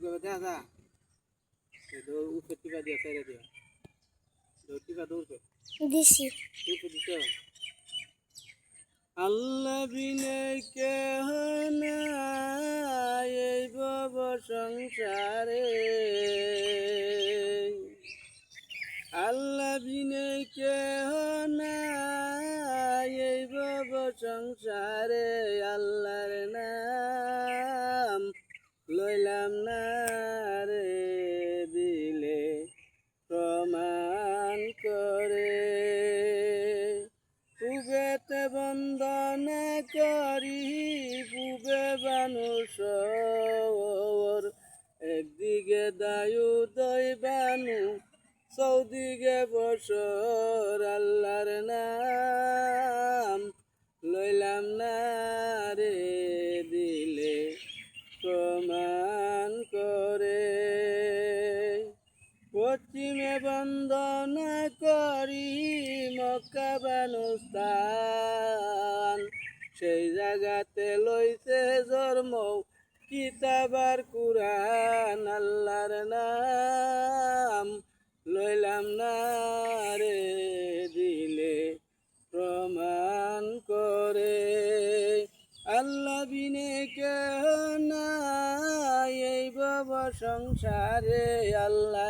করে দেখা যা দৌড় উপরে টিপা দিয়া সাইরা দিয়া দৌড় টিপা দৌড় দিছি উপরে দিছ আল্লাহ বিনে কেহ নাই এই ভব সংসারে আল্লাহ বিনে কেহ নাই এই ভব সংসারে আল্লাহর নাম লইলাম না রে দিলে প্রমাণ করে পূবেতে বন্দনা করি পূবে মানুষ একদিকে দায়ুদয় বানু চৌদিকে বছর আল্লাহর নাম লইলাম না রে দিলে প্রমাণ করে পশ্চিমে বন্দনা করি মক্কা বানুস্তান সেই জায়গাতে লইছে জন্ম কিতাবার কুরআন আল্লাহর নাম লইলাম না রে দিলে প্রমাণ করে আল্লাহ বিনে কেহ নাই এই ভব সংসারে আল্লাহ